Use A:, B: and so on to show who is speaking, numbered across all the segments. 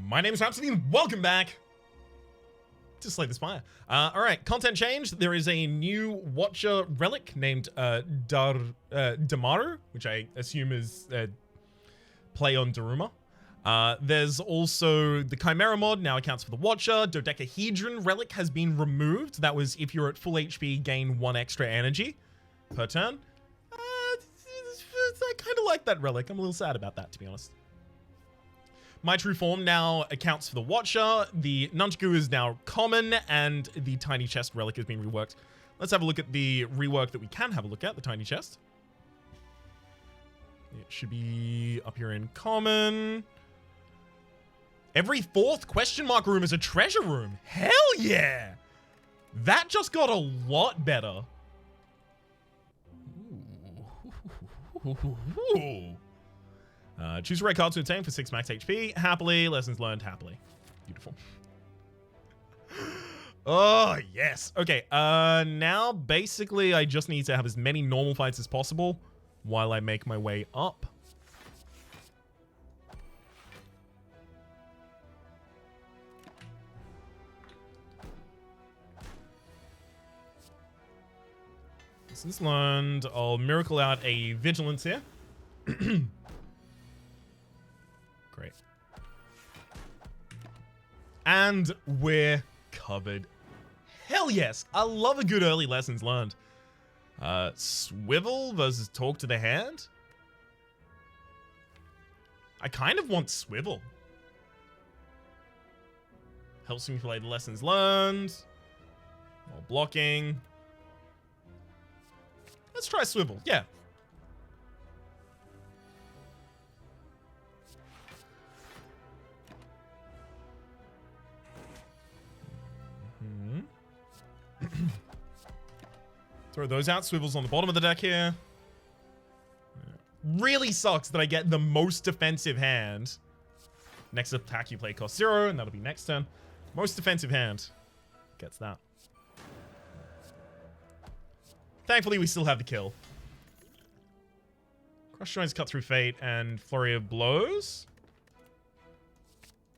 A: My name is Rhapsody and welcome back to Slay the Spire. Alright, content change. There is a new Watcher relic named Damaru, which I assume is play on Daruma. There's also the Chimera mod, now accounts for the Watcher. Dodecahedron relic has been removed. That was if you're at full HP, gain 1 extra energy per turn. I kind of like that relic. I'm a little sad about that, to be honest. My True Form now accounts for the Watcher. The Nunchaku is now common, and the Tiny Chest relic has been reworked. Let's have a look at the rework that we can have a look at, the Tiny Chest. It should be up here in common. Every 4th question mark room is a treasure room. Hell yeah! That just got a lot better. Ooh. Choose a red card to obtain for 6 max HP. Happily. Lessons learned happily. Beautiful. Oh, yes. Okay, now basically I just need to have as many normal fights as possible while I make my way up. Lessons learned. I'll miracle out a vigilance here. Great. And we're covered. Hell yes. I love a good early lessons learned. Swivel versus talk to the hand. I kind of want swivel. Helps me play the lessons learned. More blocking. Let's try swivel. Yeah. Throw those out. Swivel's on the bottom of the deck here. Really sucks that I get the most defensive hand. Next attack you play costs 0, and that'll be next turn. Most defensive hand gets that. Thankfully, we still have the kill. Crush Joints, Cut Through Fate, and Flurry of Blows.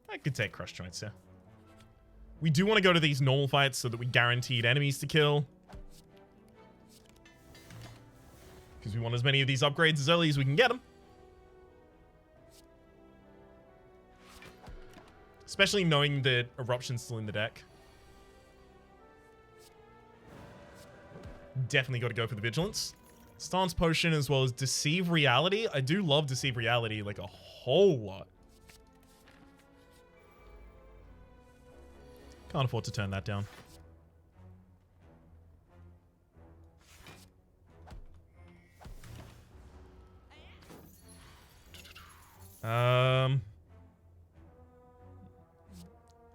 A: I could take Crush Joints, yeah. We do want to go to these normal fights so that we guaranteed enemies to kill. Because we want as many of these upgrades as early as we can get them. Especially knowing that Eruption's still in the deck. Definitely got to go for the Vigilance. Stance Potion as well as Deceive Reality. I do love Deceive Reality like a whole lot. Can't afford to turn that down.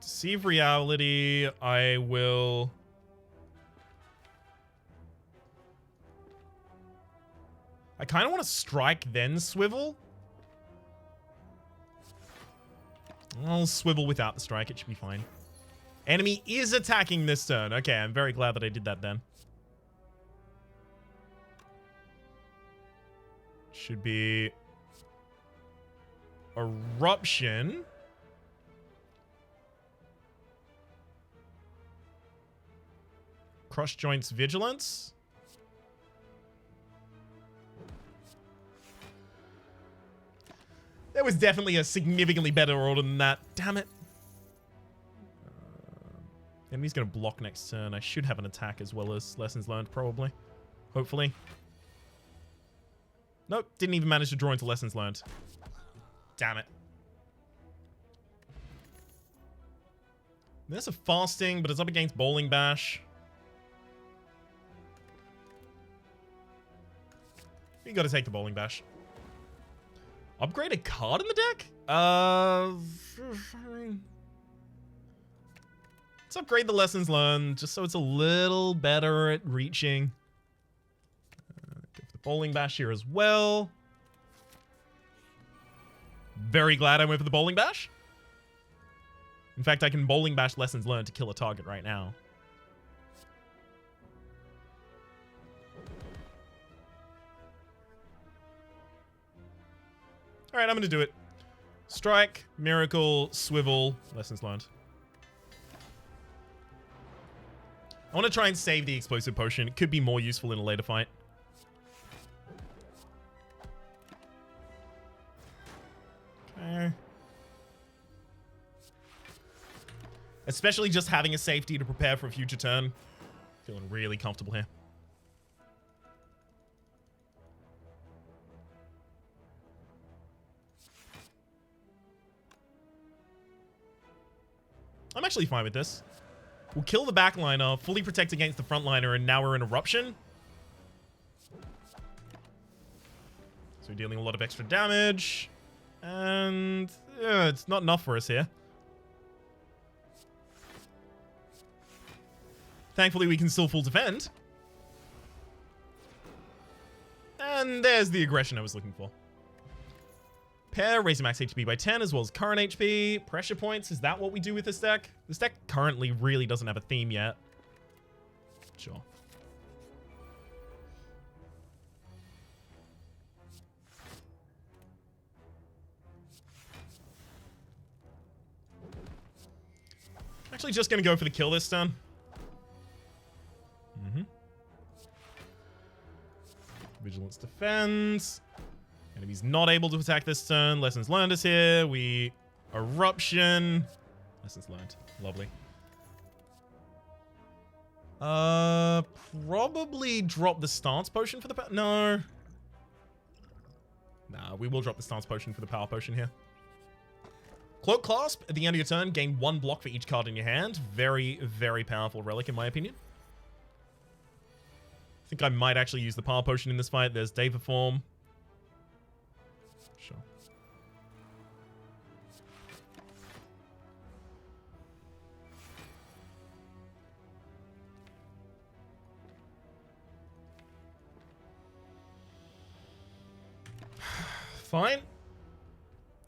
A: Deceive Reality, I will... I kind of want to strike then swivel. I'll swivel without the strike, it should be fine. Enemy is attacking this turn. Okay, I'm very glad that I did that then. Should be... Eruption. Crush Joints Vigilance. There was definitely a significantly better order than that. Damn it. Enemy's going to block next turn. I should have an attack as well as lessons learned, probably. Hopefully. Nope, didn't even manage to draw into lessons learned. Damn it. There's a fasting, but it's up against Bowling Bash. You got to take the Bowling Bash. Upgrade a card in the deck? Let's upgrade the lessons learned just so it's a little better at reaching. Go for the Bowling Bash here as well. Very glad I went for the Bowling Bash. In fact, I can Bowling Bash lessons learned to kill a target right now. Alright, I'm gonna do it. Strike, Miracle, Swivel, Lessons Learned. I want to try and save the Explosive Potion. It could be more useful in a later fight. Okay. Especially just having a safety to prepare for a future turn. Feeling really comfortable here. I'm actually fine with this. We'll kill the backliner, fully protect against the frontliner, and now we're in Eruption. So we're dealing a lot of extra damage. And it's not enough for us here. Thankfully, we can still full defend. And there's the aggression I was looking for. Pair, raise max HP by 10 as well as current HP. Pressure points, is that what we do with this deck? This deck currently really doesn't have a theme yet. Sure. I'm actually just going to go for the kill this turn. Vigilance defends. Enemy's not able to attack this turn. Lessons learned is here. We Eruption. Lessons learned. Lovely. Probably drop the stance potion for the no. Nah, we will drop the stance potion for the power potion here. Cloak Clasp at the end of your turn, gain 1 block for each card in your hand. Very, very powerful relic in my opinion. I think I might actually use the power potion in this fight. There's Deva Form. Sure. Fine.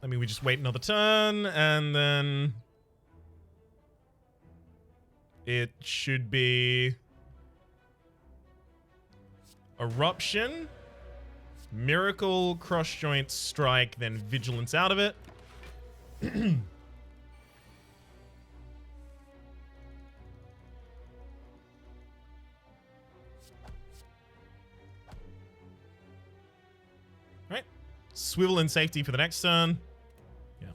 A: I mean, we just wait another turn, and then it should be Eruption, Miracle, Crush Joint, Strike, then Vigilance out of it. Right. Swivel and safety for the next turn. Yeah.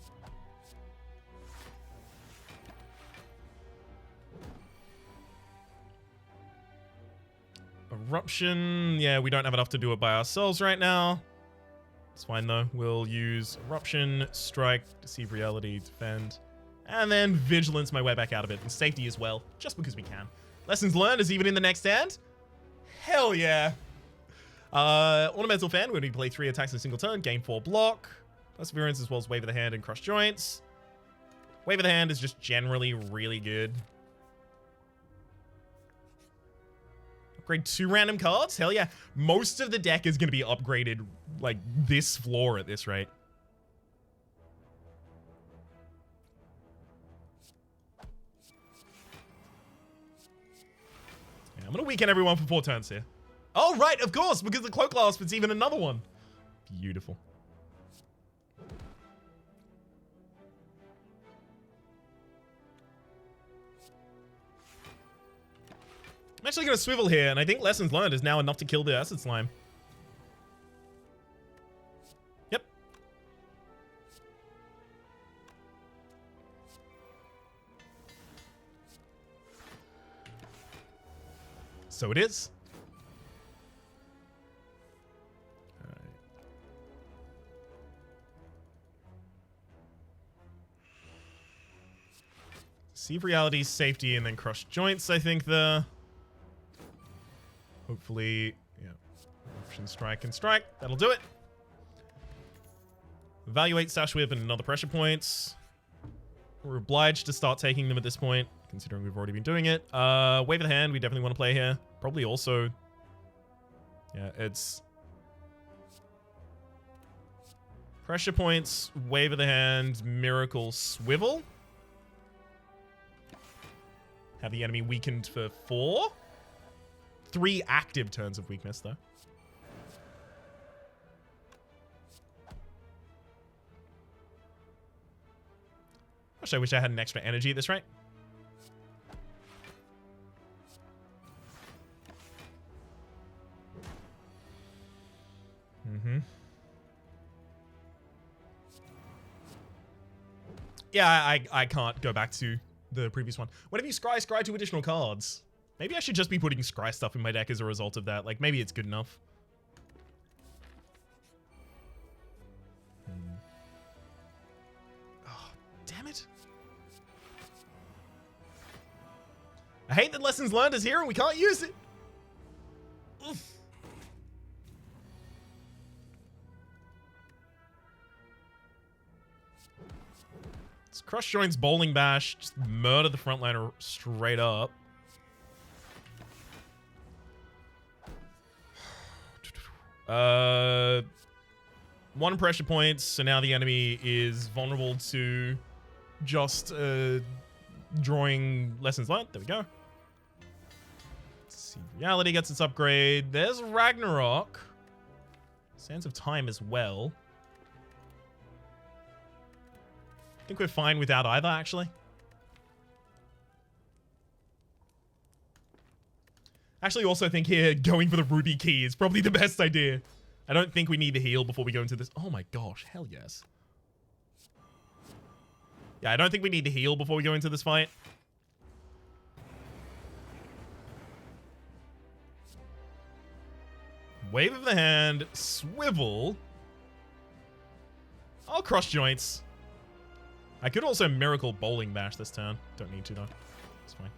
A: Eruption. Yeah, we don't have enough to do it by ourselves right now. It's fine though. We'll use Eruption, Strike, Deceive Reality, Defend, and then Vigilance my way back out of it. And safety as well, just because we can. Lessons learned is even in the next stand. Hell yeah. Ornamental Fan, when we play 3 attacks in a single turn, gain 4 block. Perseverance as well as Wave of the Hand and Crush Joints. Wave of the Hand is just generally really good. Upgrade 2 random cards? Hell yeah. Most of the deck is going to be upgraded like this floor at this rate. Yeah, I'm going to weaken everyone for 4 turns here. Oh, right, of course, because the Cloak Clasp, it's even another one. Beautiful. I'm actually going to swivel here, and I think Lessons Learned is now enough to kill the Acid Slime. Yep. So it is. Deceive Reality, Safety, and then Crush Joints, I think, the... Hopefully, yeah. Option Strike and Strike. That'll do it. Evaluate, Sash Whip, and another Pressure Points. We're obliged to start taking them at this point, considering we've already been doing it. Wave of the Hand, we definitely want to play here. Probably also... Yeah, it's... Pressure Points, Wave of the Hand, Miracle, Swivel. Have the enemy weakened for 4. 3 active turns of weakness, though. Gosh, I wish I had an extra energy at this rate. Yeah, I can't go back to the previous one. Whenever you scry 2 additional cards. Maybe I should just be putting scry stuff in my deck as a result of that. Like, maybe it's good enough. Oh, damn it. I hate that lessons learned is here and we can't use it. Oof. It's Crush Joints, Bowling Bash, just murder the frontliner straight up. One pressure points, so now the enemy is vulnerable to just drawing lessons learned. There we go. Let's see. Reality gets its upgrade. There's Ragnarok. Sands of Time as well. I think we're fine without either, actually. Actually, also think here, going for the Ruby Key is probably the best idea. I don't think we need the heal before we go into this. Oh my gosh, hell yes. Yeah, I don't think we need the heal before we go into this fight. Wave of the hand, swivel. I'll Cross Joints. I could also Miracle Bowling Bash this turn. Don't need to though. It's fine.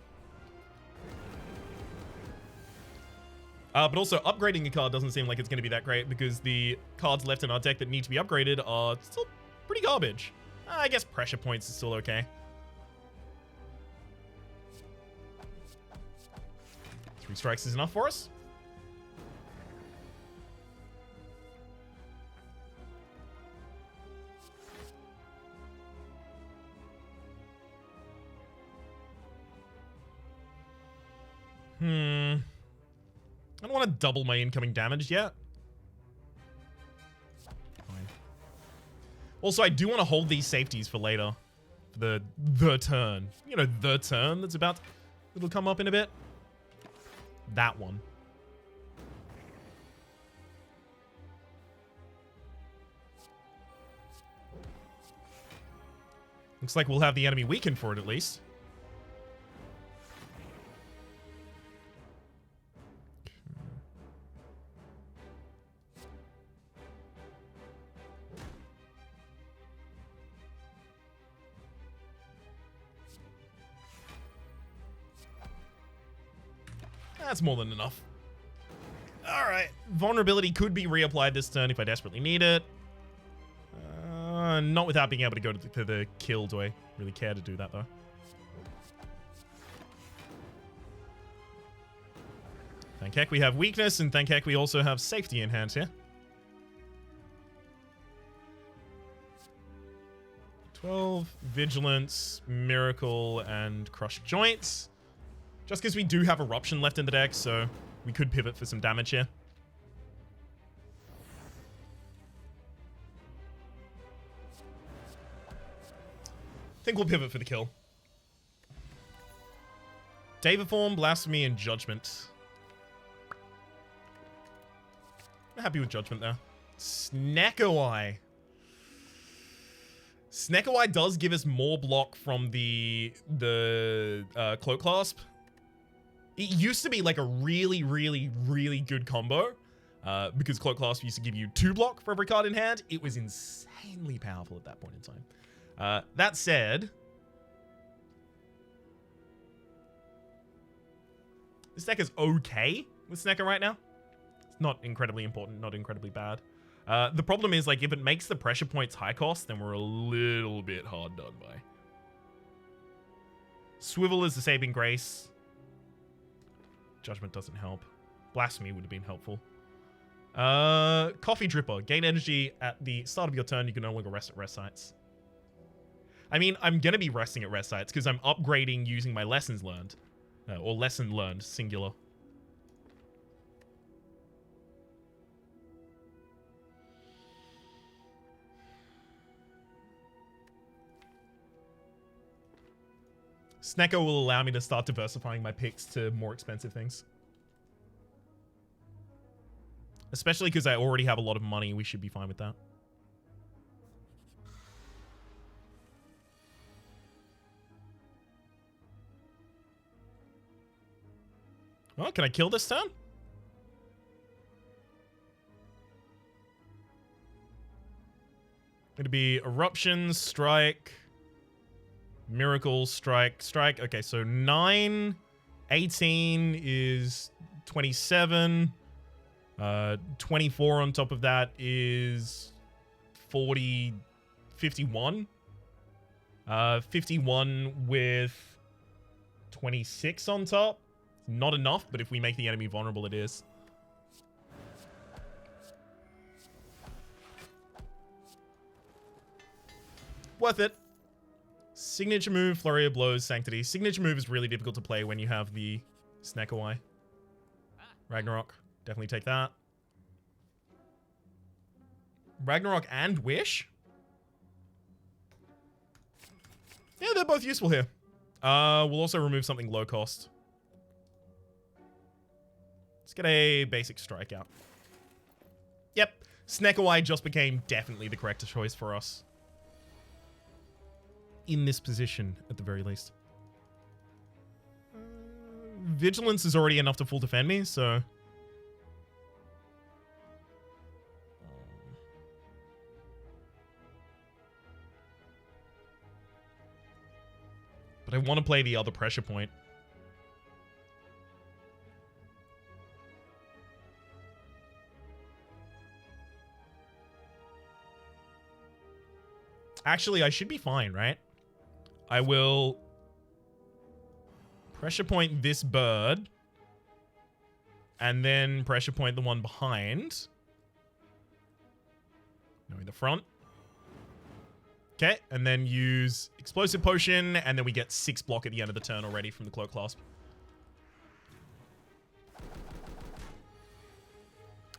A: But also, upgrading a card doesn't seem like it's going to be that great because the cards left in our deck that need to be upgraded are still pretty garbage. I guess Pressure Points is still okay. 3 strikes is enough for us. I don't want to double my incoming damage yet. Fine. Also, I do want to hold these safeties for later. For the turn. You know, the turn that's about... It'll come up in a bit. That one. Looks like we'll have the enemy weakened for it at least. That's more than enough. Alright. Vulnerability could be reapplied this turn if I desperately need it. Not without being able to go to the kill. Do I really care to do that, though? Thank heck we have weakness, and thank heck we also have safety in hand here. 12, Vigilance, Miracle, and Crush Joints. Just because we do have Eruption left in the deck, so we could pivot for some damage here. I think we'll pivot for the kill. Daviform, Blasphemy, and Judgment. I'm happy with Judgment there. Snackawai. Snackawai does give us more block from the Cloak Clasp. It used to be like a really, really, really good combo. Because Cloak Clasp used to give you 2 block for every card in hand. It was insanely powerful at that point in time. That said, this deck is okay with Snekker right now. It's not incredibly important, not incredibly bad. The problem is, like, if it makes the pressure points high cost, then we're a little bit hard done by. Swivel is the saving grace. Judgment doesn't help. Blasphemy would have been helpful. Coffee Dripper. Gain energy at the start of your turn. You can no longer rest at rest sites. I mean, I'm going to be resting at rest sites because I'm upgrading using my lessons learned. Or lesson learned, singular. Snecko will allow me to start diversifying my picks to more expensive things. Especially because I already have a lot of money. We should be fine with that. Well, can I kill this turn? It'd be Eruption, Strike, Miracle, Strike, Strike. Okay, so 9, 18 is 27. 24 on top of that is 40, 51. 51 with 26 on top. Not enough, but if we make the enemy vulnerable, it is. Worth it. Signature move, Flurry of Blows, Sanctity. Signature move is really difficult to play when you have the Snecko. Ragnarok. Definitely take that. Ragnarok and Wish? Yeah, they're both useful here. We'll also remove something low cost. Let's get a basic strike out. Yep. Snecko just became definitely the correct choice for us. In this position, at the very least. Vigilance is already enough to full defend me, so... But I want to play the other pressure point. Actually, I should be fine, right? I will pressure point this bird and then pressure point the one behind. Knowing the front. Okay, and then use Explosive Potion, and then we get 6 block at the end of the turn already from the Cloak Clasp.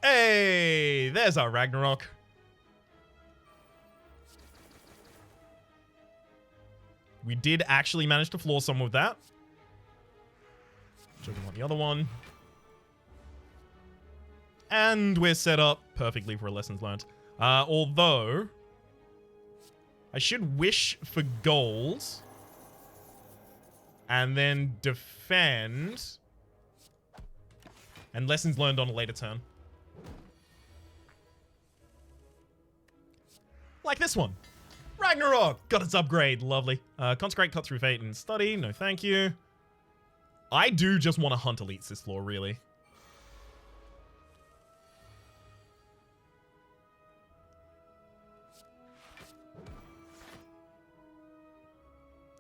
A: Hey, there's our Ragnarok. We did actually manage to floor some with that. Joking on the other one. And we're set up perfectly for a Lessons Learned. Although... I should wish for gold. And then defend. And Lessons Learned on a later turn. Like this one. Ragnarok! Got its upgrade. Lovely. Consecrate, Cut Through Fate, and Study. No thank you. I do just want to hunt elites this floor, really.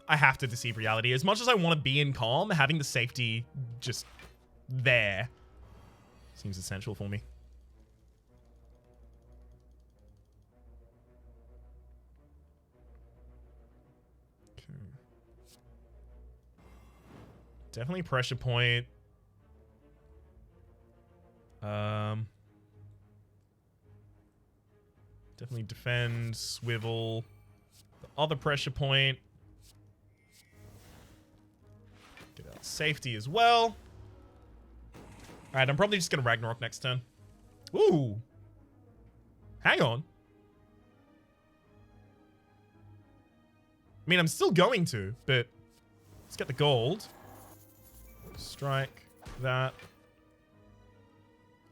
A: I have to deceive reality. As much as I want to be in calm, having the safety just there seems essential for me. Okay. Definitely pressure point. Definitely defend, swivel. The other pressure point. Get out safety as well. Alright, I'm probably just gonna Ragnarok next turn. Ooh. Hang on. I mean, I'm still going to, but let's get the gold. Strike that.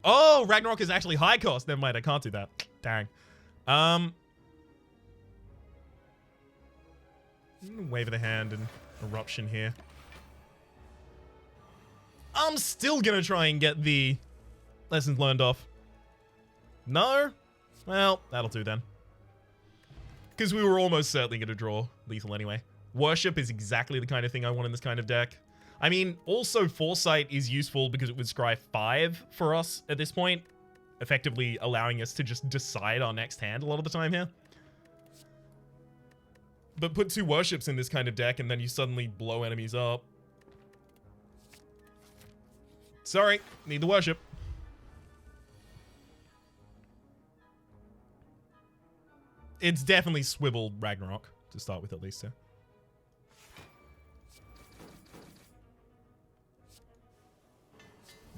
A: Oh, Ragnarok is actually high cost. Never mind, I can't do that. Dang. Wave of the hand and Eruption here. I'm still gonna try and get the Lessons Learned off. No? Well, that'll do then. Because we were almost certainly gonna draw lethal anyway. Worship is exactly the kind of thing I want in this kind of deck. I mean, also Foresight is useful because it would scry 5 for us at this point, effectively allowing us to just decide our next hand a lot of the time here. But put 2 Worships in this kind of deck and then you suddenly blow enemies up. Sorry, need the Worship. It's definitely swiveled Ragnarok to start with, at least.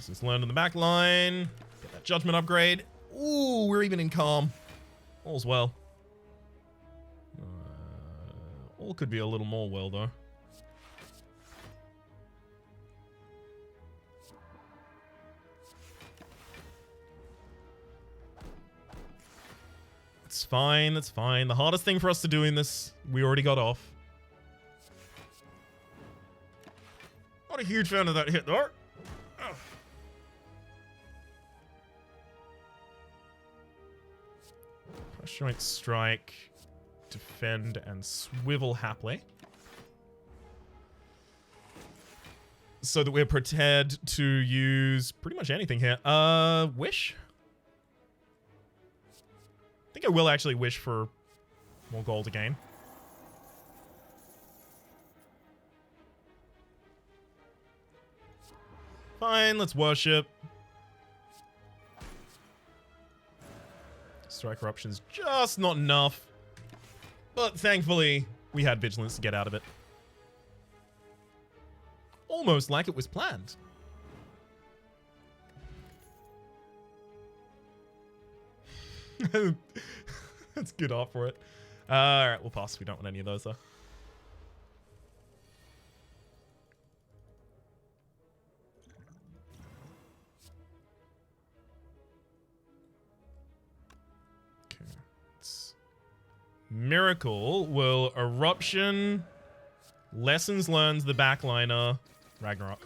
A: Lessons learned on the back line. Get that judgment upgrade. Ooh, we're even in calm. All's well. All could be a little more well, though. It's fine, it's fine. The hardest thing for us to do in this, we already got off. Not a huge fan of that hit, though. Ugh. Crush joint strike, defend, and swivel happily. So that we're prepared to use pretty much anything here. Wish? I think I will actually wish for more gold again. Fine, let's worship. Strike eruption's just not enough. But thankfully, we had vigilance to get out of it. Almost like it was planned. That's good art for it. Alright, we'll pass. We don't want any of those, though. Okay. Miracle will eruption. Lessons learned the backliner. Ragnarok.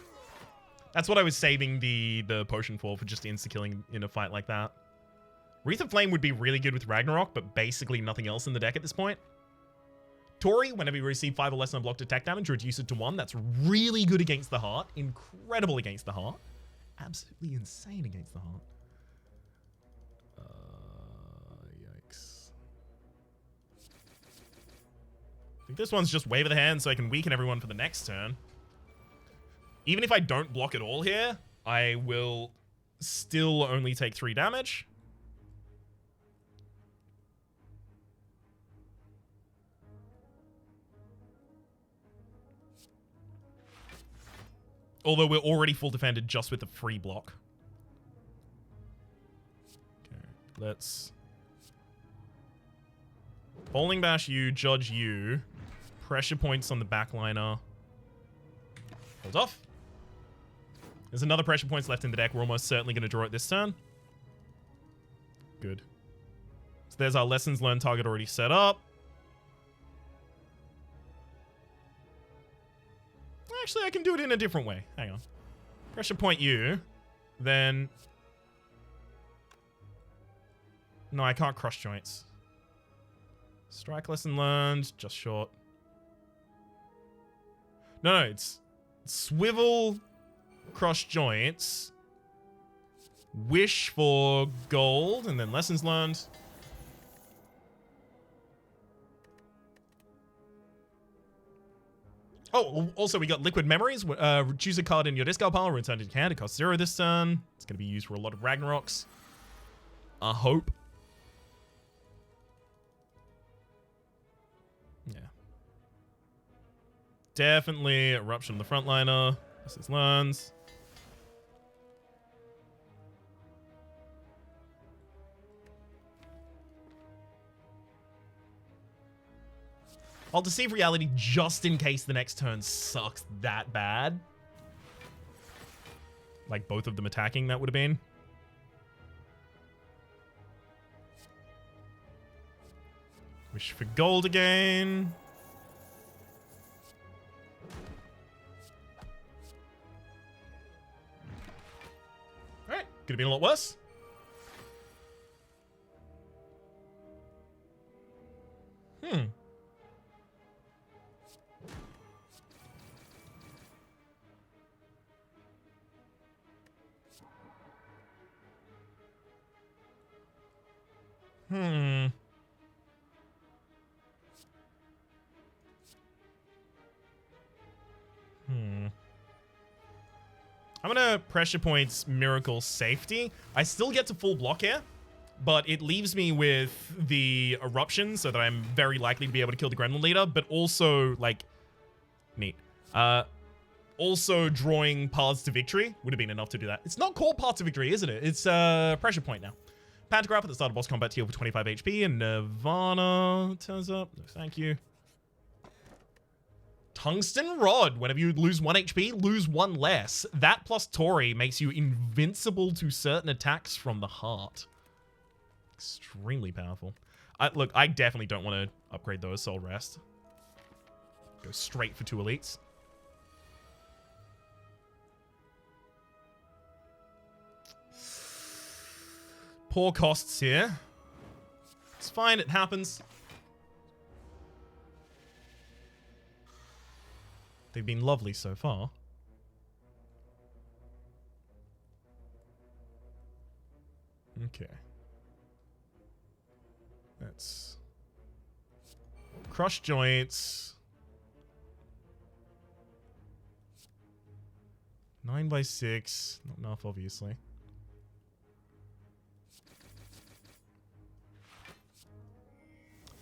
A: That's what I was saving the potion for just insta-killing in a fight like that. Wreath of Flame would be really good with Ragnarok, but basically nothing else in the deck at this point. Tori, whenever you receive 5 or less unblocked attack damage, reduce it to 1. That's really good against the heart. Incredible against the heart. Absolutely insane against the heart. Yikes. I think this one's just wave of the hand so I can weaken everyone for the next turn. Even if I don't block at all here, I will still only take 3 damage. Although we're already full defended just with the free block. Okay, let's... Bowling Bash you, Judge you. Pressure points on the backliner. Hold off. There's another pressure points left in the deck. We're almost certainly going to draw it this turn. Good. So there's our lessons learned target already set up. Actually, I can do it in a different way. Hang on. Pressure point you. Then... No, I can't crush joints. Strike lesson learned. Just short. No, it's... Swivel... Crush joints. Wish for gold. And then lessons learned. Oh, also we got Liquid Memories. Choose a card in your discard pile, return it to your hand. It costs 0 this turn. It's going to be used for a lot of Ragnaroks. I hope. Yeah. Definitely Eruption on the frontliner. This is learns. I'll deceive reality just in case the next turn sucks that bad. Like both of them attacking, that would have been. Wish for gold again. Alright, could have been a lot worse. I'm gonna pressure points Miracle Safety. I still get to full block here, but it leaves me with the Eruption so that I'm very likely to be able to kill the Gremlin Leader, but also, like, neat. Also, drawing paths to victory would have been enough to do that. It's not called path to victory, isn't it? It's pressure point now. Pantograph at the start of boss combat, heal for 25 HP, and Nirvana turns up. No, thank you. Tungsten Rod. Whenever you lose 1 HP, lose 1 less. That plus Tori makes you invincible to certain attacks from the heart. Extremely powerful. Look, I definitely don't want to upgrade those Soul Rest. Go straight for 2 elites. Poor costs here. It's fine, it happens. They've been lovely so far. Okay. That's... Crush joints. 9x6. Not enough, obviously.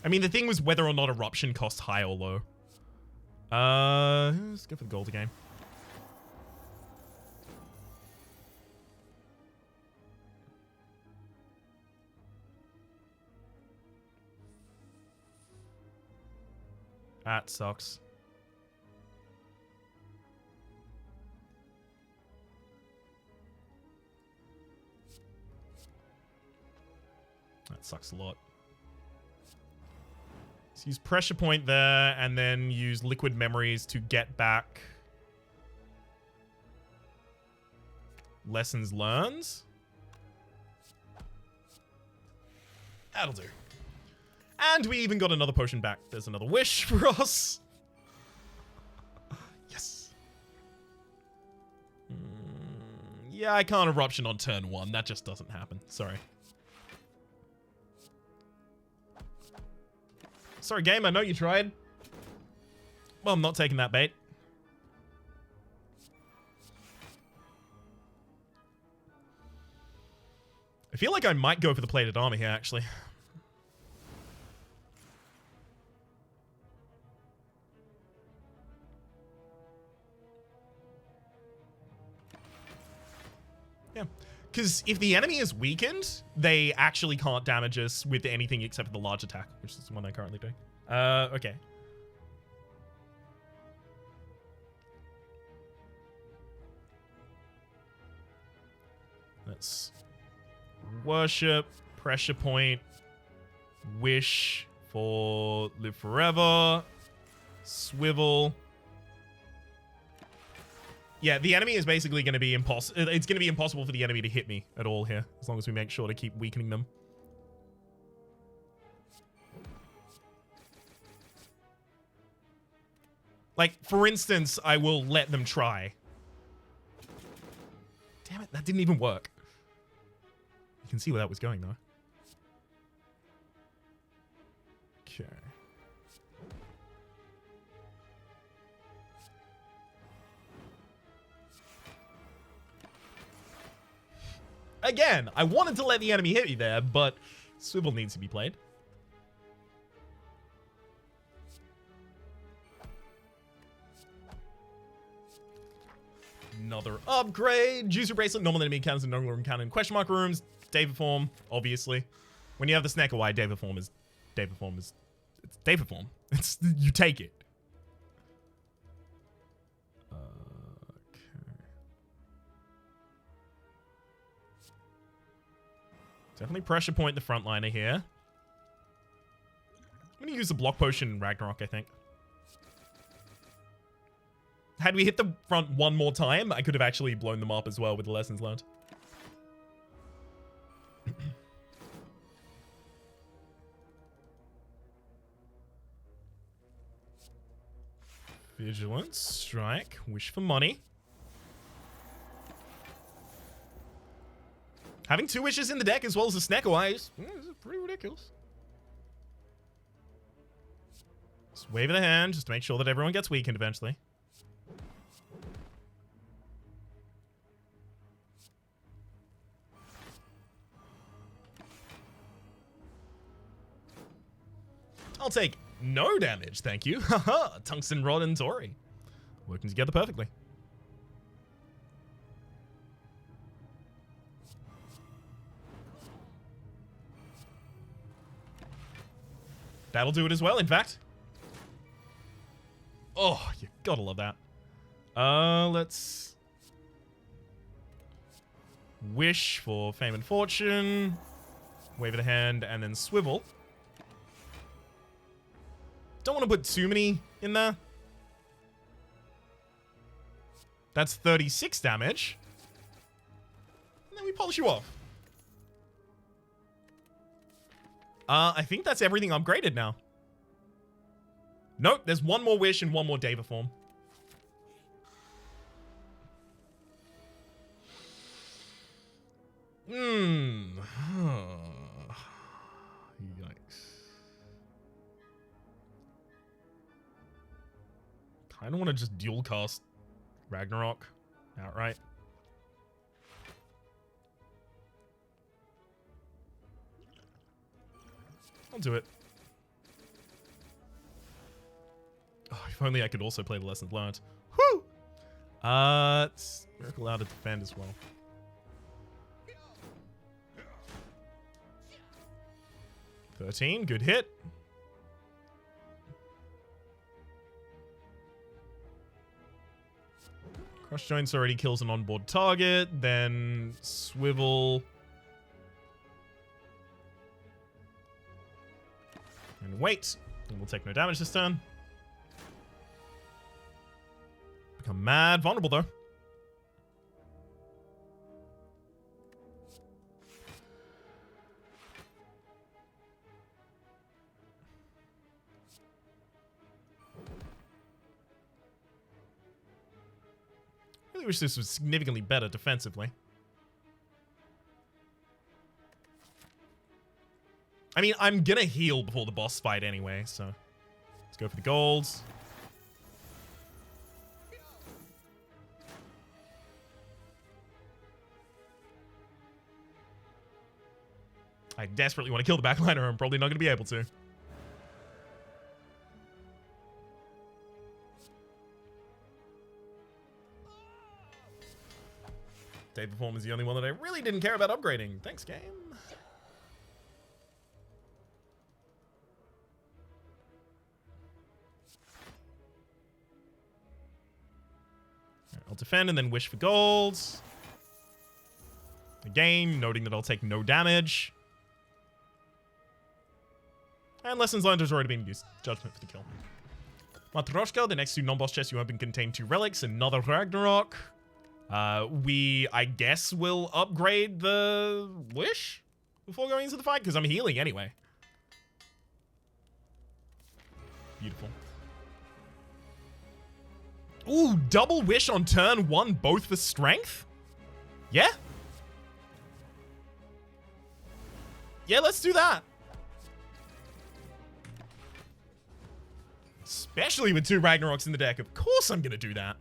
A: I mean, the thing was whether or not Eruption costs high or low. Let's go for the gold again. That sucks. That sucks a lot. Let's use pressure point there, and then use liquid memories to get back lessons learned. That'll do. And we even got another potion back. There's another wish for us. Yes. Yeah, I can't eruption on turn 1. That just doesn't happen. Sorry. Sorry, game, I know you tried. Well, I'm not taking that bait. I feel like I might go for the plated armor here, actually. Yeah. Because if the enemy is weakened, they actually can't damage us with anything except for the large attack, which is the one I currently do. Okay. Let's worship, pressure point, wish for live forever, swivel. Yeah, the enemy is basically going to be impossible. It's going to be impossible for the enemy to hit me at all here, as long as we make sure to keep weakening them. Like, for instance, I will let them try. Damn it, that didn't even work. You can see where that was going, though. Okay. Again, I wanted to let the enemy hit me there, but swivel needs to be played. Another upgrade. Juicer Bracelet, normal enemy encounters and normal encounter in question mark rooms. David form, obviously. When you have the snack away, David form is David form. It's you take it. Definitely pressure point the frontliner here. I'm going to use the block potion in Ragnarok, I think. Had we hit the front one more time, I could have actually blown them up as well with the lessons learned. Vigilance, strike, wish for money. Having 2 wishes in the deck as well as a snack away is pretty ridiculous. Just wave of the hand just to make sure that everyone gets weakened eventually. I'll take no damage, thank you. Haha, Tungsten Rod and Tori. Working together perfectly. That'll do it as well, in fact. Oh, you gotta love that. Let's wish for fame and fortune. Wave of the hand, and then swivel. Don't want to put too many in there. That's 36 damage. And then we polish you off. I think that's everything upgraded now. Nope, there's one more wish and one more Deva form. Yikes. Kinda wanna just dual cast Ragnarok outright. I'll do it. Oh, if only I could also play the lessons learned. Woo! It's Miracle out to defend as well. $13, good hit. Crush Joints already kills an onboard target, then swivel. And wait. And we'll take no damage this turn. Become mad vulnerable though. I really wish this was significantly better defensively. I mean, I'm gonna heal before the boss fight anyway, so let's go for the golds. I desperately want to kill the backliner. I'm probably not going to be able to. Deva form is the only one that I really didn't care about upgrading. Thanks, game. I'll defend and then wish for golds. Again, noting that I'll take no damage. And Lessons Learned has already been used. Judgment for the kill. Matroshka, the next two non-boss chests you open contain 2 relics, another Ragnarok. We, I guess, will upgrade the wish before going into the fight, because I'm healing anyway. Beautiful. Ooh, double wish on turn 1, both for strength? Yeah? Yeah, let's do that. Especially with 2 Ragnaroks in the deck. Of course I'm gonna do that.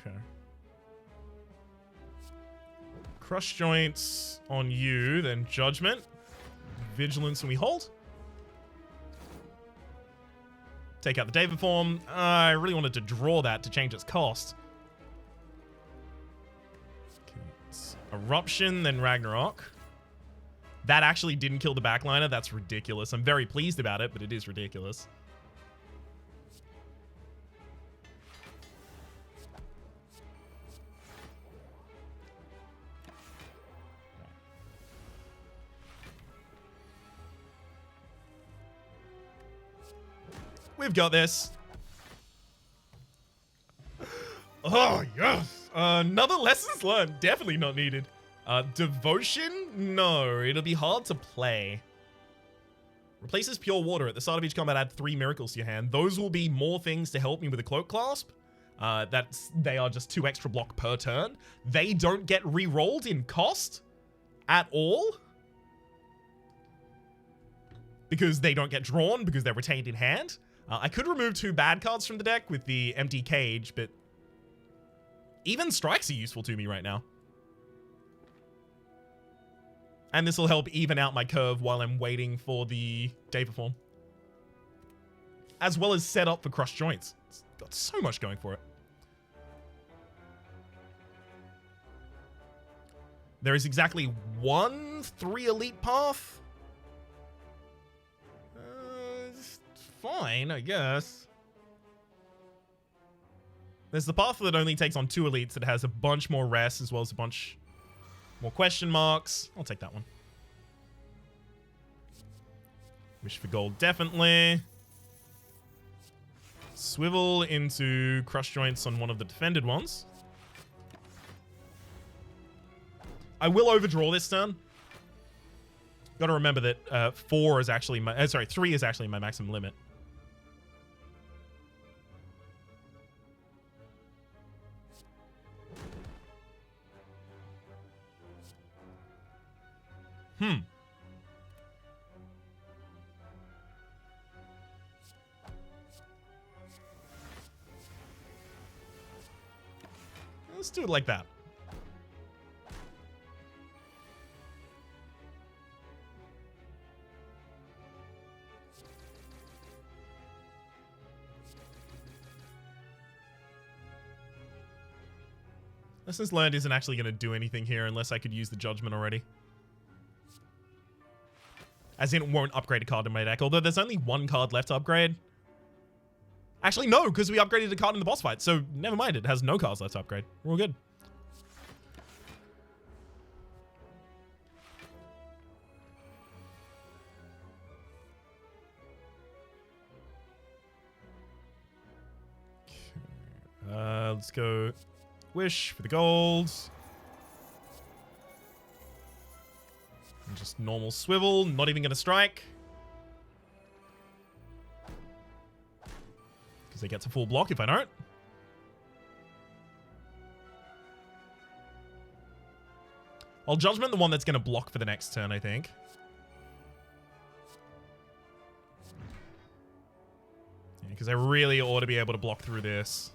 A: Okay. Crush Joints on you, then Judgment. Vigilance and we hold. Take out the Deva form. I really wanted to draw that to change its cost. Eruption, then Ragnarok. That actually didn't kill the backliner. That's ridiculous. I'm very pleased about it, but it is ridiculous. We've got this. Oh, yes. Another Lessons Learned. Definitely not needed. Devotion? No, it'll be hard to play. Replaces Pure Water. At the start of each combat, add 3 miracles to your hand. Those will be more things to help me with the Cloak Clasp. They are just 2 extra block per turn. They don't get re-rolled in cost at all. Because they don't get drawn, because they're retained in hand. I could remove 2 bad cards from the deck with the Empty Cage, but even strikes are useful to me right now. And this will help even out my curve while I'm waiting for the Deva form. As well as set up for Crush Joints. It's got so much going for it. There is exactly one 3 elite path. It's fine, I guess. There's the path that only takes on 2 elites that has a bunch more rests as well as a bunch more question marks. I'll take that one. Wish for gold, definitely. Swivel into crush joints on one of the defended ones. I will overdraw this turn. Got to remember that 4 is actually my... 3 is actually my maximum limit. Let's do it like that. Lessons learned isn't actually going to do anything here unless I could use the judgment already. As in, it won't upgrade a card in my deck, although there's only 1 card left to upgrade. Actually, no, because we upgraded a card in the boss fight, so never mind, it has no cards left to upgrade. We're all good. Let's go Wish for the gold. And just normal swivel, not even going to strike. Because it gets a full block if I don't. I'll judgment the one that's going to block for the next turn, I think. Yeah, because I really ought to be able to block through this.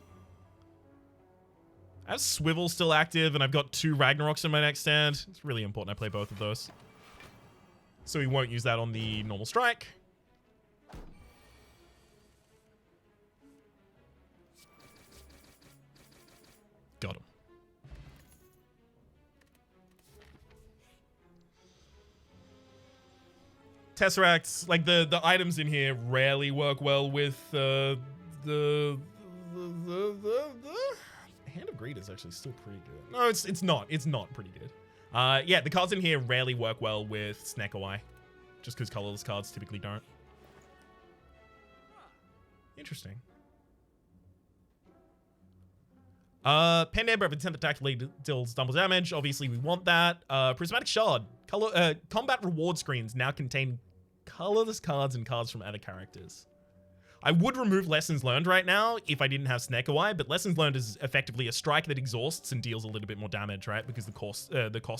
A: I have Swivel still active, and I've got 2 Ragnaroks in my next stand. It's really important I play both of those. So he won't use that on the normal strike. Got him. Tesseracts, like the items in here rarely work well with the Hand of Greed is actually still pretty good. No, it's not. It's not pretty good. Yeah, the cards in here rarely work well with Snake Eye. Just because colorless cards typically don't. Interesting. Pen Amber of Intent Attack deals double damage. Obviously, we want that. Prismatic Shard. Combat reward screens now contain colorless cards and cards from other characters. I would remove Lessons Learned right now if I didn't have Snake Eye, but Lessons Learned is effectively a strike that exhausts and deals a little bit more damage, right? Because the cost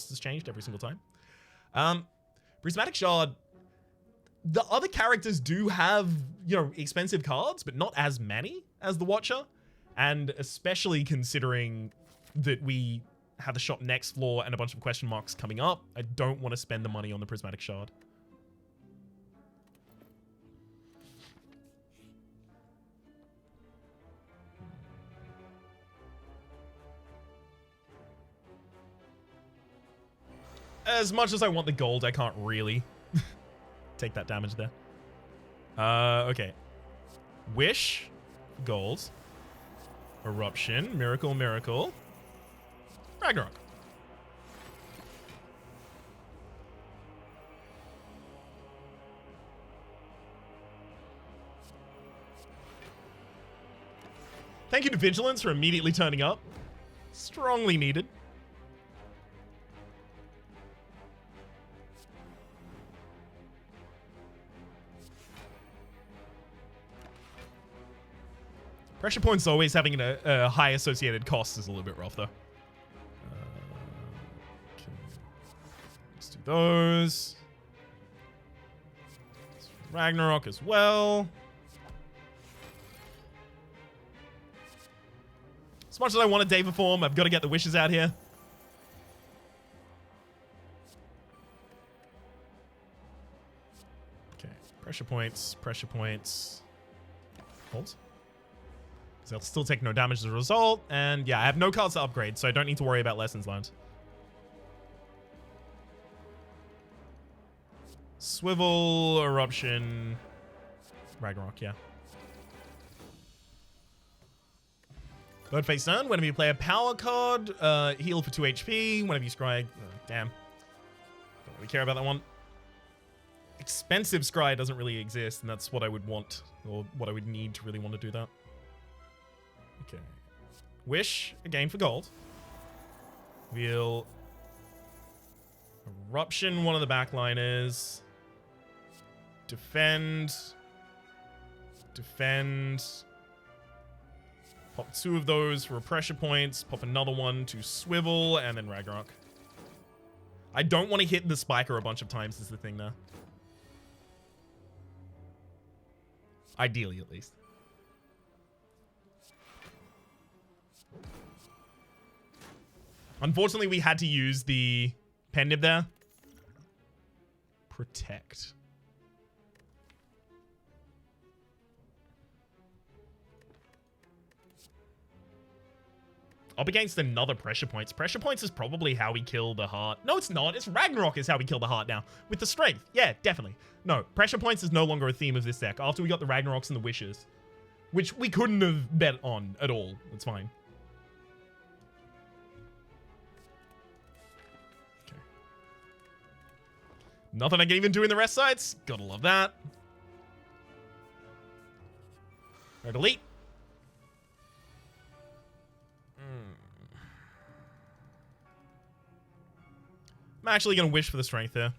A: has changed every single time. Prismatic Shard, the other characters do have, you know, expensive cards, but not as many as the Watcher. And especially considering that we have the shop next floor and a bunch of question marks coming up, I don't want to spend the money on the Prismatic Shard. As much as I want the gold, I can't really take that damage there. Okay. Wish, gold. Eruption, Miracle, Miracle. Ragnarok. Thank you to Vigilance for immediately turning up. Strongly needed. Pressure points always having a high associated cost is a little bit rough, though. Okay. Let's do those. Ragnarok as well. As much as I want a Deva form, I've got to get the wishes out here. Okay. Pressure points. Pressure points. Hold. They'll still take no damage as a result. And yeah, I have no cards to upgrade, so I don't need to worry about Lessons Learned. Swivel, Eruption, Ragnarok, yeah. Third phase turn, whenever you play a power card, heal for 2 HP. Whenever you scry, damn. Don't really care about that one. Expensive scry doesn't really exist, and that's what I would want, or what I would need to really want to do that. Okay. Wish, again for gold. We'll Eruption one of the backliners. Defend. Defend. Pop 2 of those for pressure points. Pop another one to swivel, and then Ragnarok. I don't want to hit the spiker a bunch of times is the thing there. Ideally, at least. Unfortunately, we had to use the pen nib there. Protect. Up against another pressure points. Pressure points is probably how we kill the heart. No, it's not. It's Ragnarok is how we kill the heart now. With the strength. Yeah, definitely. No, pressure points is no longer a theme of this deck. After we got the Ragnaroks and the Wishes. Which we couldn't have bet on at all. It's fine. Okay. Nothing I can even do in the rest sites. Gotta love that. Alright, delete. I'm actually going to wish for the strength here.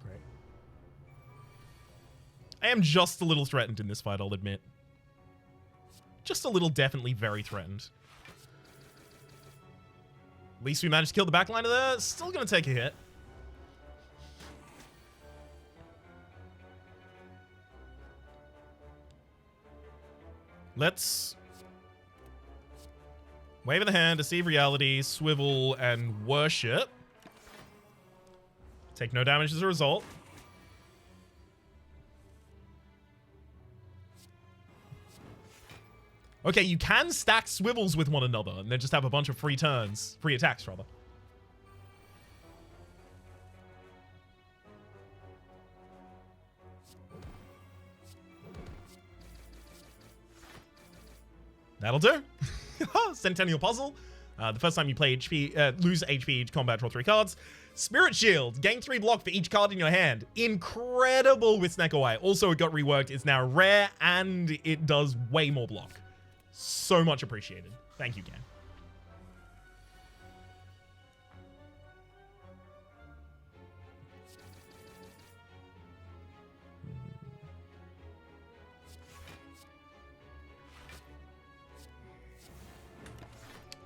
A: Great. I am just a little threatened in this fight, I'll admit. Just a little, definitely very threatened. At least we managed to kill the backliner there. Still going to take a hit. Let's wave of the hand, deceive reality, swivel, and worship. Take no damage as a result. Okay, you can stack swivels with one another and then just have a bunch of free turns. Free attacks, rather. That'll do. Centennial Puzzle. The first time you play HP, lose HP each combat, draw 3 cards. Spirit Shield. Gain 3 block for each card in your hand. Incredible with Snecko Eye. Also, it got reworked. It's now rare, and it does way more block. So much appreciated. Thank you, game.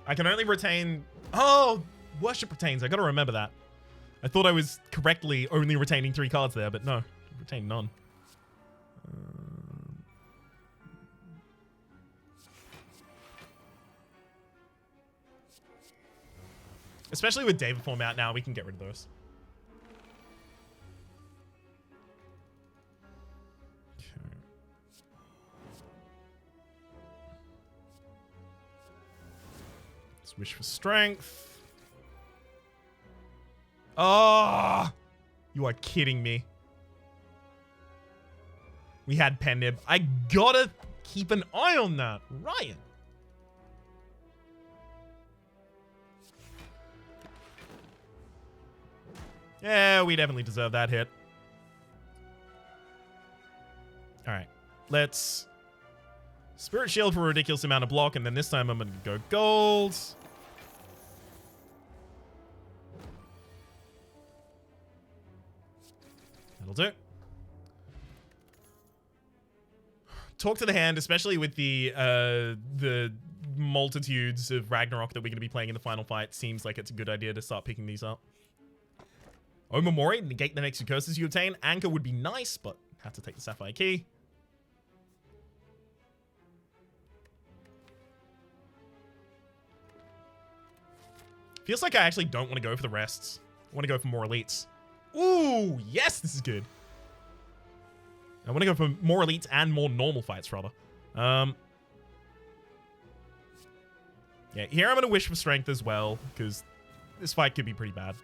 A: I can only retain... Oh! Worship retains. I gotta remember that. I thought I was correctly only retaining 3 cards there, but no. Retain none. Especially with David form out now, we can get rid of those. Wish for strength. Oh, you are kidding me. We had pen nib. I gotta keep an eye on that. Ryan. Yeah, we definitely deserve that hit. All right, let's Spirit Shield for a ridiculous amount of block, and then this time I'm gonna go gold. That'll do. Talk to the hand, especially with the multitudes of Ragnarok that we're going to be playing in the final fight. Seems like it's a good idea to start picking these up. Omamori, negate the next 2 curses you obtain. Anchor would be nice, but have to take the Sapphire Key. Feels like I actually don't want to go for the rests. I want to go for more elites. Ooh, yes, this is good. I want to go for more elites and more normal fights, rather. Yeah, here I'm going to wish for strength as well, because this fight could be pretty bad.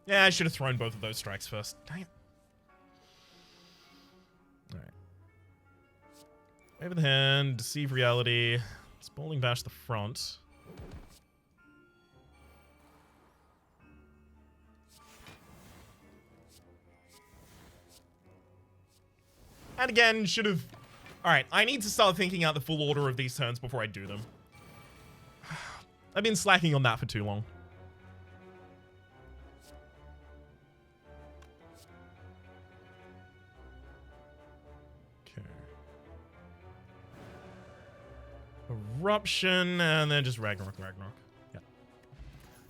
A: Yeah, I should have thrown both of those strikes first. Dang it. Alright. Wave of the hand, deceive reality. Let's bowling bash the front. And again, should have... Alright, I need to start thinking out the full order of these turns before I do them. I've been slacking on that for too long. Okay. Eruption, and then just Ragnarok. Yeah.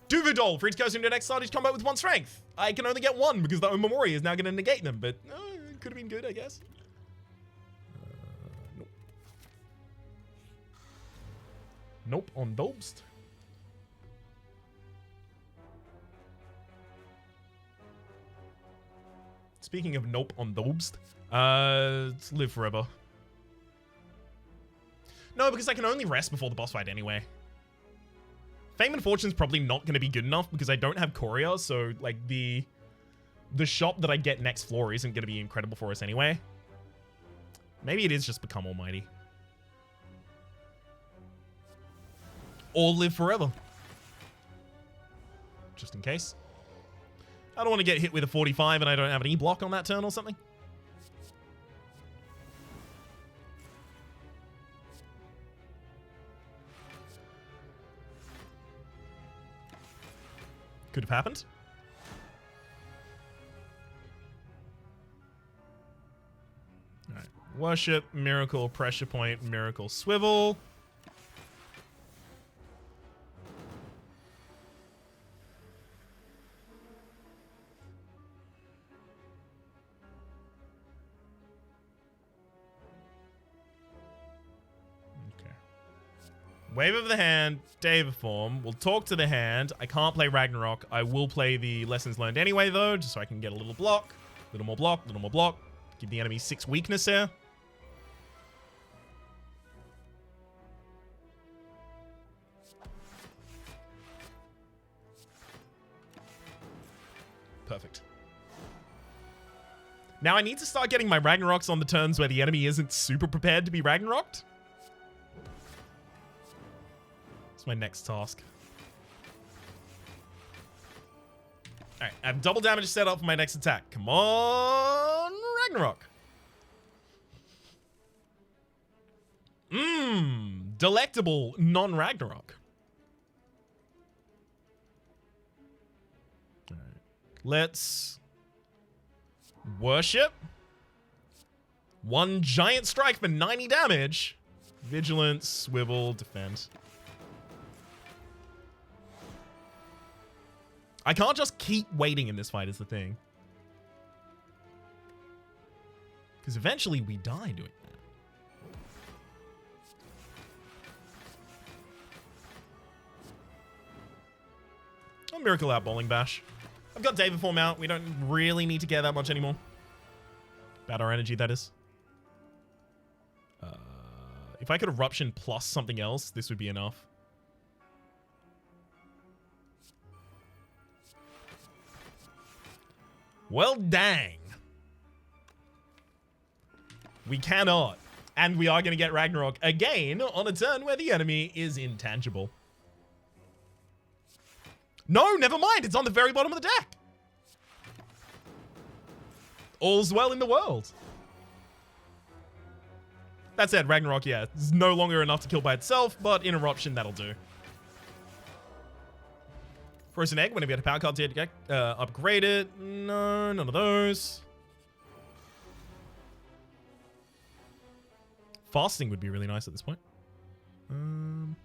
A: Duvidol, free to go into the next starting combat with 1 strength. I can only get 1 because the Omamori is now going to negate them, but it could have been good, I guess. Nope. Nope on Dobst. Speaking of nope on Dobst, let's live forever. No, because I can only rest before the boss fight anyway. Fame and Fortune's probably not going to be good enough because I don't have Courier, so like the shop that I get next floor isn't going to be incredible for us anyway. Maybe it is just Become Almighty. Or live forever. Just in case. I don't want to get hit with a 45 and I don't have an E-block on that turn or something. Could have happened. Alright. Worship, Miracle, Pressure Point, Miracle, Swivel. Wave of the hand, Day of Form. We'll talk to the hand. I can't play Ragnarok. I will play the Lessons Learned anyway, though, just so I can get a little block. Little more block, little more block. Give the enemy 6 weakness here. Perfect. Now I need to start getting my Ragnaroks on the turns where the enemy isn't super prepared to be Ragnaroked. My next task. Alright, I have double damage set up for my next attack. Come on, Ragnarok. Delectable non-Ragnarok. Alright, let's worship. 1 giant strike for 90 damage. Vigilance, swivel, defend. I can't just keep waiting in this fight is the thing. Because eventually we die doing that. Oh, Miracle out Bowling Bash. I've got Day Form out. We don't really need to get that much anymore. About our energy, that is. If I could Eruption plus something else, this would be enough. Well, dang. We cannot. And we are going to get Ragnarok again on a turn where the enemy is intangible. No, never mind. It's on the very bottom of the deck. All's well in the world. That said, Ragnarok, yeah, is no longer enough to kill by itself, but in Eruption, that'll do. Frozen Egg, whenever you get a power card to get upgrade it. No, none of those. Fasting would be really nice at this point. I'm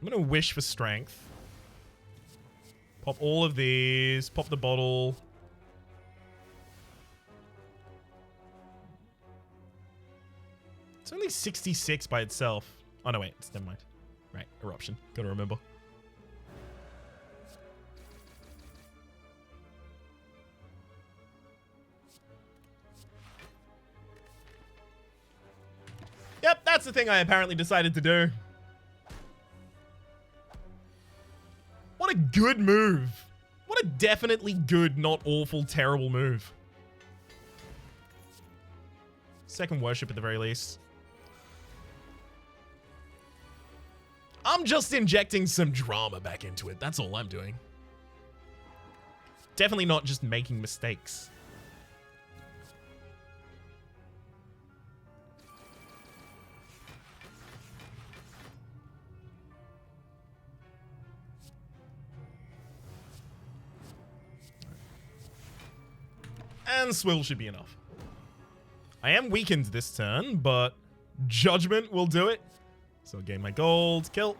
A: going to wish for strength. Pop all of these. Pop the bottle. It's only 66 by itself. Oh, no, wait. Never mind. Right, Eruption. Gotta remember. Yep, that's the thing I apparently decided to do. What a good move. What a definitely good, not awful, terrible move. Second worship at the very least. I'm just injecting some drama back into it. That's all I'm doing. Definitely not just making mistakes. And Swill should be enough. I am weakened this turn, but Judgment will do it. So I'll gain my gold. Kill.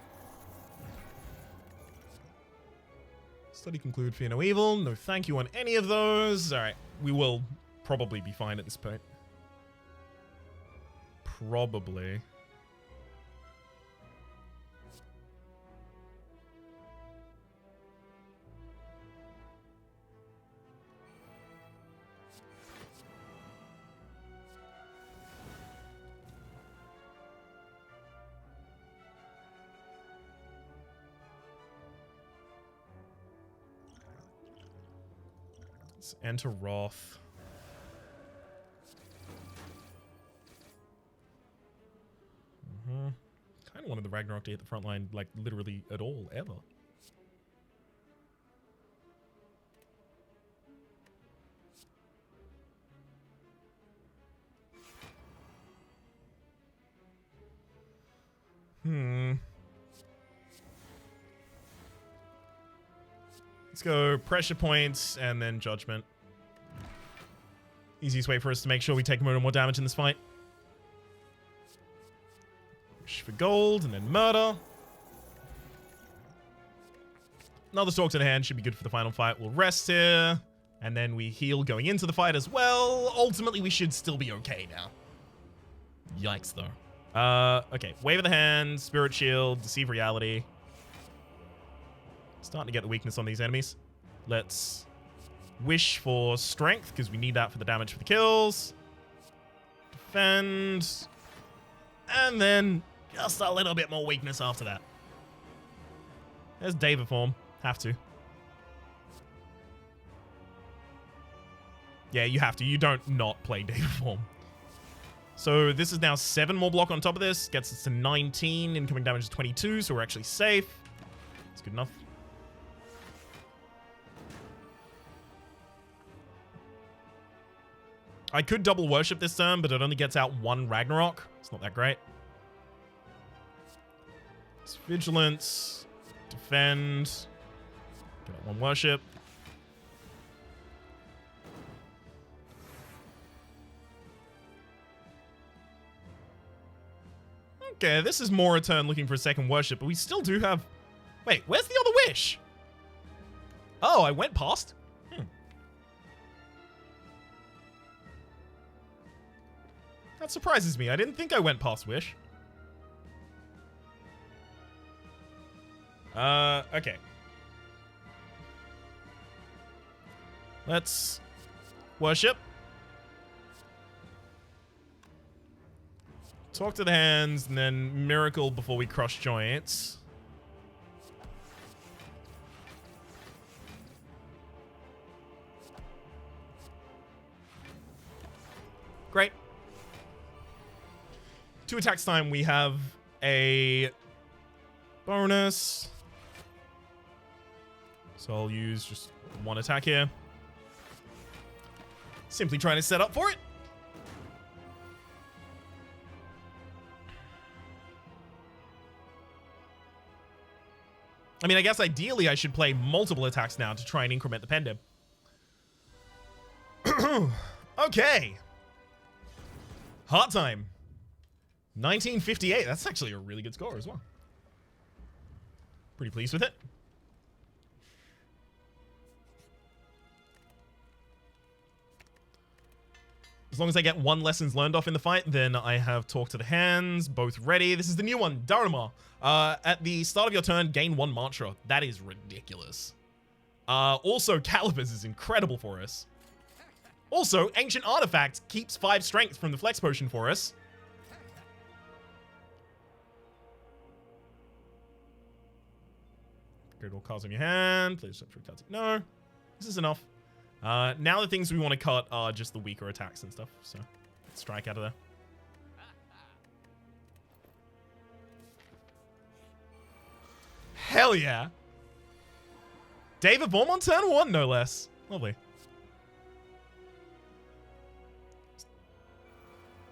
A: Study conclude, fear no evil. No thank you on any of those. Alright, we will probably be fine at this point. Probably. Let's enter Wrath. Kind of wanted the Ragnarok to hit the front line, like, literally at all, ever. Let's go pressure points and then Judgment. Easiest way for us to make sure we take more and more damage in this fight. Wish for gold and then murder. Another Stork to the hand should be good for the final fight. We'll rest here. And then we heal going into the fight as well. Ultimately, we should still be okay now. Yikes, though. Okay. Wave of the hand, Spirit Shield, Deceive Reality. Starting to get the weakness on these enemies. Let's wish for strength, because we need that for the damage for the kills. Defend. And then just a little bit more weakness after that. There's Deva form. Have to. Yeah, you have to. You don't not play Deva form. So this is now 7 more block on top of this. Gets us to 19. Incoming damage is 22, so we're actually safe. It's good enough. I could double worship this turn, but it only gets out 1 Ragnarok. It's not that great. It's vigilance, defend, get out 1 worship. Okay, this is more a turn looking for a second worship, but we still do have... Wait, where's the other wish? Oh, I went past? That surprises me. I didn't think I went past Wish. Okay. Let's worship. Talk to the hands, and then miracle before we crush joints. Great. 2 attacks time, we have a bonus. So I'll use just 1 attack here. Simply trying to set up for it. I mean, I guess ideally I should play multiple attacks now to try and increment the Pendem. Okay. Heart time. 1958. That's actually a really good score as well. Pretty pleased with it. As long as I get one lessons learned off in the fight, then I have Talk to the Hands, both ready. This is the new one, Dharma. At the start of your turn, gain 1 mantra. That is ridiculous. Also, Calipers is incredible for us. Also, Ancient Artifact keeps 5 strength from the Flex Potion for us. Good all cards in your hand. Please set for cards. No, this is enough. Now the things we want to cut are just the weaker attacks and stuff. So, let's strike out of there. Hell yeah. David Vorm on turn 1, no less. Lovely.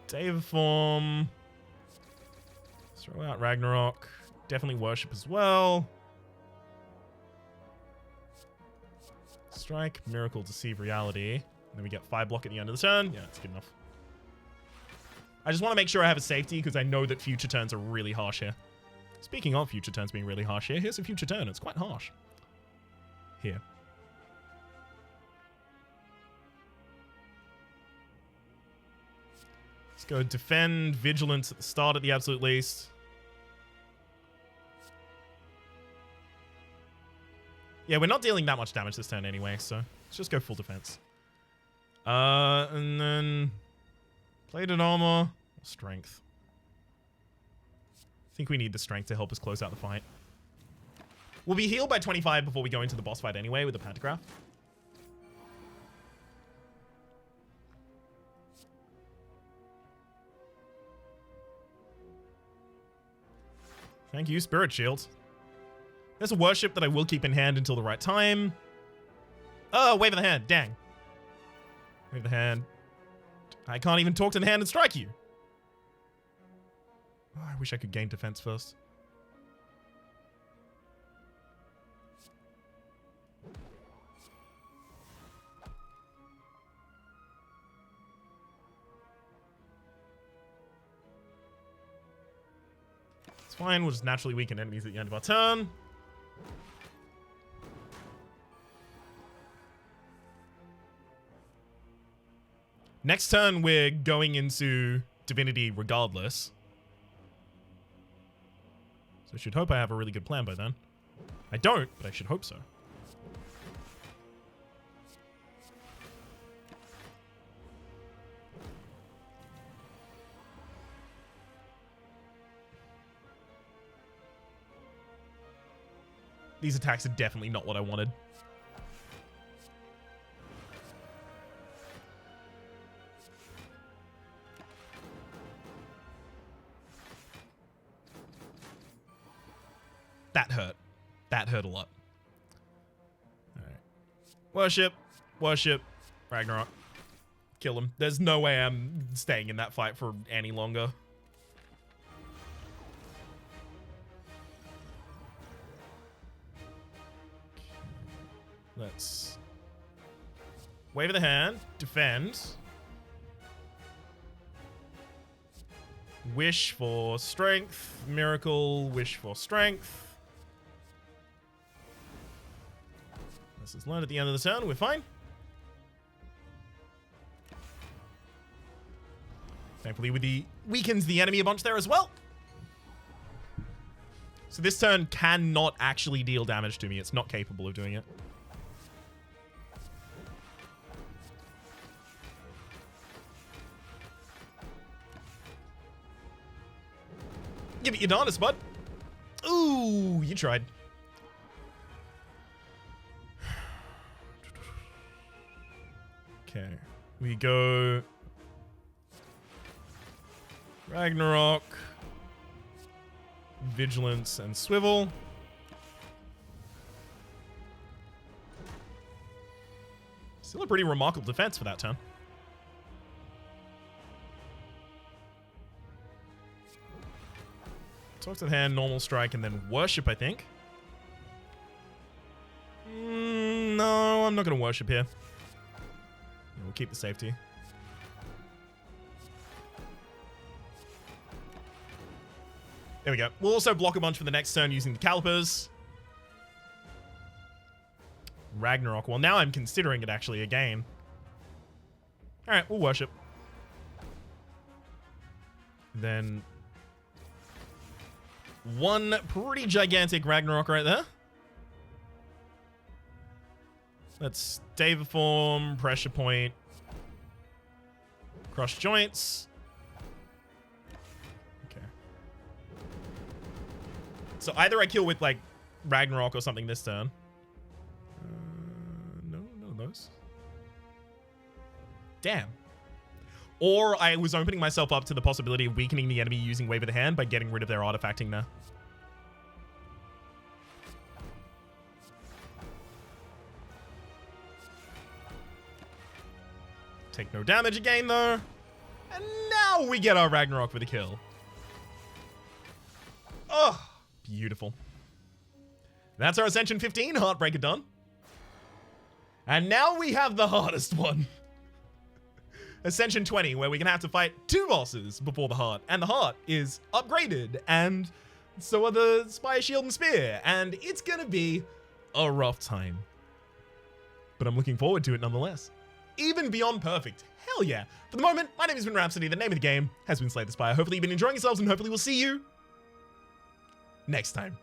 A: David Vorm. Throw out Ragnarok. Definitely Worship as well. Strike, Miracle, Deceive Reality. And then we get 5 block at the end of the turn. Yeah, that's good enough. I just want to make sure I have a safety because I know that future turns are really harsh here. Speaking of future turns being really harsh here, here's a future turn. It's quite harsh. Here. Let's go defend, vigilance at the start at the absolute least. Yeah, we're not dealing that much damage this turn anyway, so let's just go full defense. And then plated armor, strength. I think we need the strength to help us close out the fight. We'll be healed by 25 before we go into the boss fight anyway with the pantograph. Thank you, Spirit Shield. There's a worship that I will keep in hand until the right time. Oh, wave of the hand. Dang. Wave of the hand. I can't even talk to the hand and strike you. Oh, I wish I could gain defense first. It's fine. We'll just naturally weaken enemies at the end of our turn. Next turn, we're going into Divinity regardless. So I should hope I have a really good plan by then. I don't, but I should hope so. These attacks are definitely not what I wanted. That hurt. That hurt a lot. Alright. Worship. Worship. Ragnarok. Kill him. There's no way I'm staying in that fight for any longer. Let's wave of the hand, defend, wish for strength, miracle, wish for strength. This is learned at the end of the turn, we're fine. Thankfully, with the weakens the enemy a bunch there as well. So this turn cannot actually deal damage to me. It's not capable of doing it. Give it your darnest, bud. Ooh, you tried. Okay, we go Ragnarok, Vigilance, and Swivel. Still a pretty remarkable defense for that turn. Talk to the hand, normal strike, and then worship, I think. No, I'm not going to worship here. We'll keep the safety. There we go. We'll also block a bunch for the next turn using the calipers. Ragnarok. Well, now I'm considering it actually a game. Alright, we'll worship. Then one pretty gigantic Ragnarok right there. Let's Dava form, pressure point, cross joints. Okay. So either I kill with like Ragnarok or something this turn. No, none of those. Damn. Or I was opening myself up to the possibility of weakening the enemy using Wave of the Hand by getting rid of their artifacting there. Take no damage again, though. And now we get our Ragnarok for the kill. Oh, beautiful. That's our Ascension 15 Heartbreaker done. And now we have the hardest one. Ascension 20, where we're going to have to fight 2 bosses before the heart. And the heart is upgraded, and so are the Spire, Shield, and Spear. And it's going to be a rough time. But I'm looking forward to it nonetheless. Even beyond perfect. Hell yeah. For the moment, my name has been Rhapsody. The name of the game has been Slay the Spire. Hopefully you've been enjoying yourselves, and hopefully we'll see you next time.